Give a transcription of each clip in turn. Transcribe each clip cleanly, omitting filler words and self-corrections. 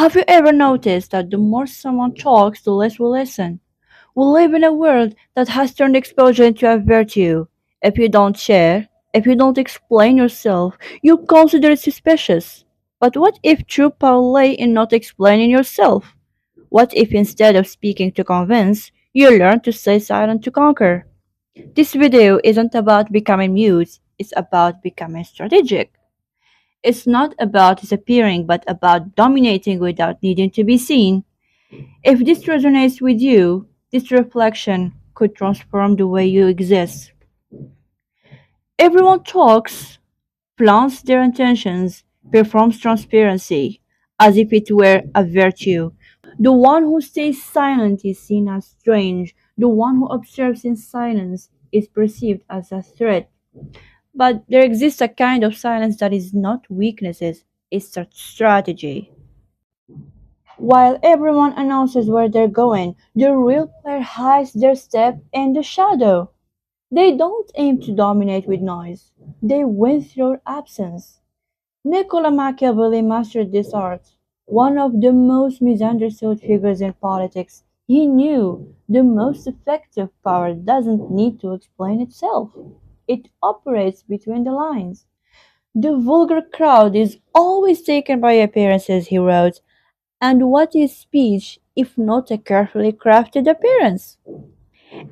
Have you ever noticed that the more someone talks, the less we listen? We live in a world that has turned exposure into a virtue. If you don't share, if you don't explain yourself, you consider it suspicious. But what if true power lay in not explaining yourself? What if instead of speaking to convince, you learn to stay silent to conquer? This video isn't about becoming mute, it's about becoming strategic. It's not about disappearing, but about dominating without needing to be seen. If this resonates with you, this reflection could transform the way you exist. Everyone talks, flaunts their intentions, performs transparency, as if it were a virtue. The one who stays silent is seen as strange. The one who observes in silence is perceived as a threat. But there exists a kind of silence that is not weaknesses, it's a strategy. While everyone announces where they're going, the real player hides their step in the shadow. They don't aim to dominate with noise, they win through absence. Niccolo Machiavelli mastered this art. One of the most misunderstood figures in politics, he knew the most effective power doesn't need to explain itself. It operates between the lines. The vulgar crowd is always taken by appearances, he wrote, and what is speech if not a carefully crafted appearance?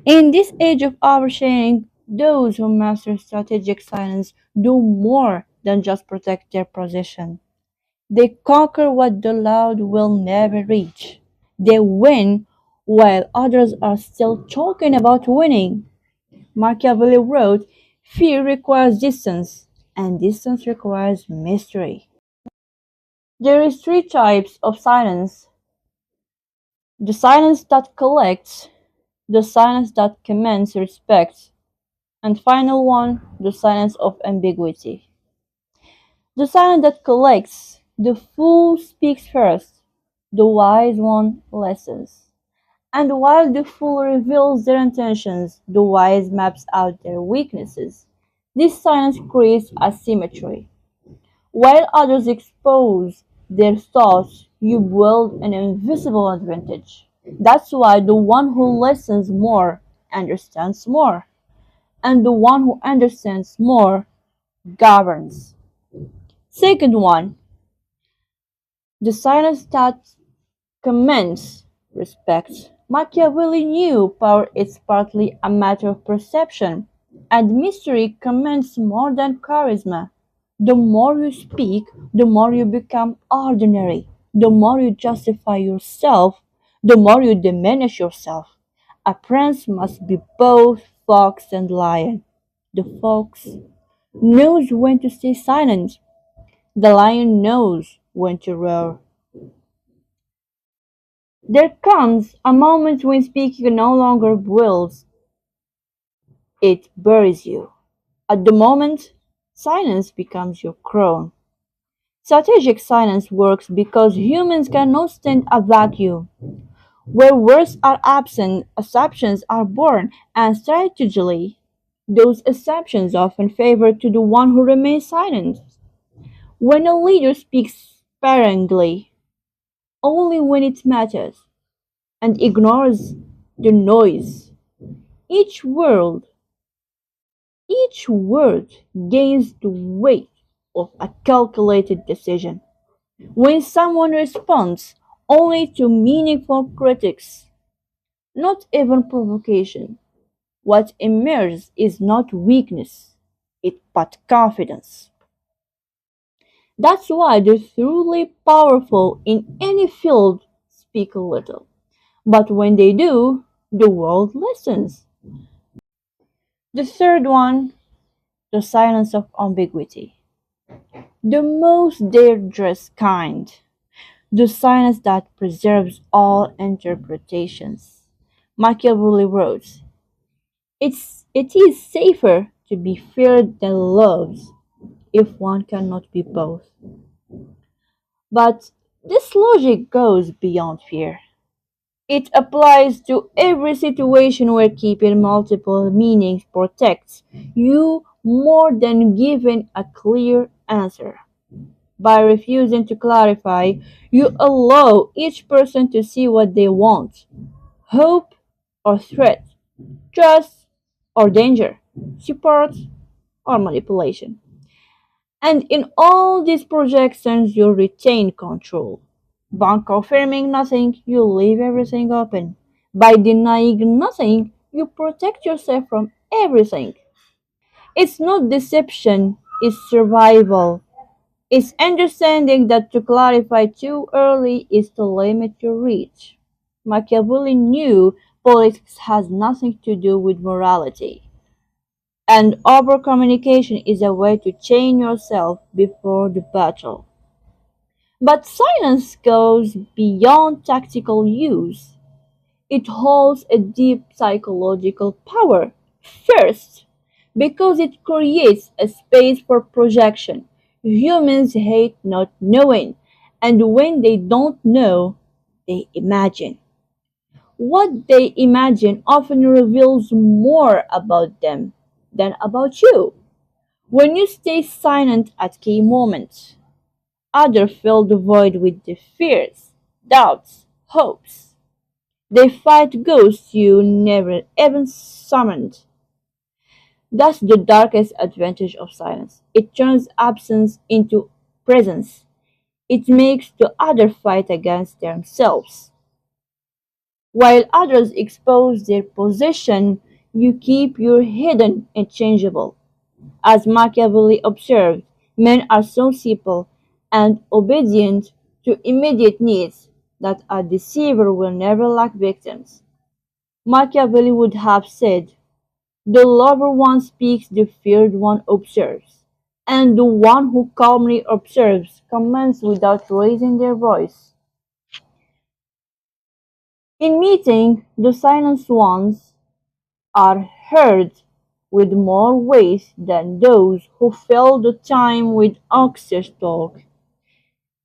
In this age of oversharing, those who master strategic silence do more than just protect their position. They conquer what the loud will never reach. They win while others are still talking about winning. Machiavelli wrote, "Fear requires distance, and distance requires mystery." There is three types of silence: the silence that collects, the silence that commands respect, and final one, the silence of ambiguity. The silence that collects, the fool speaks first, the wise one listens. And while the fool reveals their intentions, the wise maps out their weaknesses. This silence creates asymmetry. While others expose their thoughts, you build an invisible advantage. That's why the one who listens more understands more, and the one who understands more governs. Second one, the silence that commands respect. Machiavelli knew power is partly a matter of perception, and mystery commands more than charisma. The more you speak, the more you become ordinary. The more you justify yourself, the more you diminish yourself. A prince must be both fox and lion. The fox knows when to stay silent. The lion knows when to roar. There comes a moment when speaking no longer wills, it buries you. At the moment, silence becomes your crown. Strategic silence works because humans cannot stand a vacuum. Where words are absent, assumptions are born, and strategically, those assumptions often favor to the one who remains silent. When a leader speaks sparingly, only when it matters, and ignores the noise, each word, each word gains the weight of a calculated decision. When someone responds only to meaningful critics, not even provocation, what emerges is not weakness, but confidence. That's why the truly powerful in any field speak little. But when they do, the world listens. The third one, the silence of ambiguity. The most dangerous kind. The silence that preserves all interpretations. Machiavelli wrote, it is safer to be feared than loved if one cannot be both. But this logic goes beyond fear. It applies to every situation where keeping multiple meanings protects you more than giving a clear answer. By refusing to clarify, you allow each person to see what they want: hope or threat, trust or danger, support or manipulation. And in all these projections, you retain control. By confirming nothing, you leave everything open. By denying nothing, you protect yourself from everything. It's not deception, it's survival. It's understanding that to clarify too early is to limit your reach. Machiavelli knew politics has nothing to do with morality, and over communication is a way to chain yourself before the battle. But silence goes beyond tactical use. It holds a deep psychological power. First, because it creates a space for projection. Humans hate not knowing, and when they don't know, they imagine. What they imagine often reveals more about them than about you. When you stay silent at key moments, others fill the void with their fears, doubts, hopes. They fight ghosts you never even summoned. That's the darkest advantage of silence. It turns absence into presence. It makes the other fight against themselves. While others expose their position, you keep your hidden and changeable. As Machiavelli observed, men are so simple and obedient to immediate needs that a deceiver will never lack victims. Machiavelli would have said, "The lover one speaks, the feared one observes, and the one who calmly observes commands without raising their voice." In meeting, the silenced ones are heard with more weight than those who fill the time with anxious talk.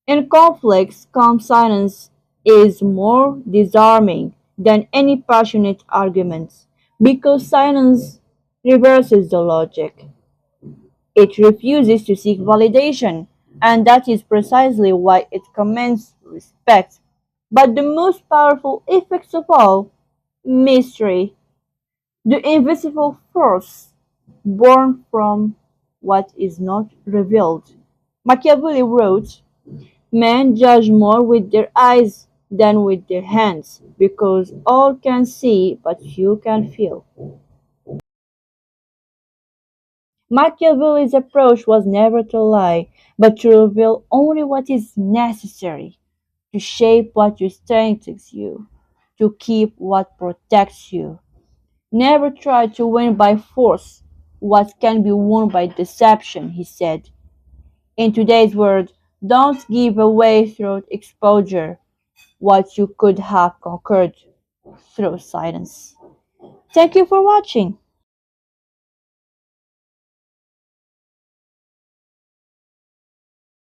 In conflicts, calm silence is more disarming than any passionate arguments, because silence reverses the logic. It refuses to seek validation, and that is precisely why it commands respect. But the most powerful effects of all, mystery, the invisible force born from what is not revealed. Machiavelli wrote, "Men judge more with their eyes than with their hands, because all can see but few can feel." Machiavelli's approach was never to lie, but to reveal only what is necessary, to shape what strengthens you, to keep what protects you. "Never try to win by force what can be won by deception," he said. In today's world, don't give away through exposure what you could have conquered through silence. Thank you for watching.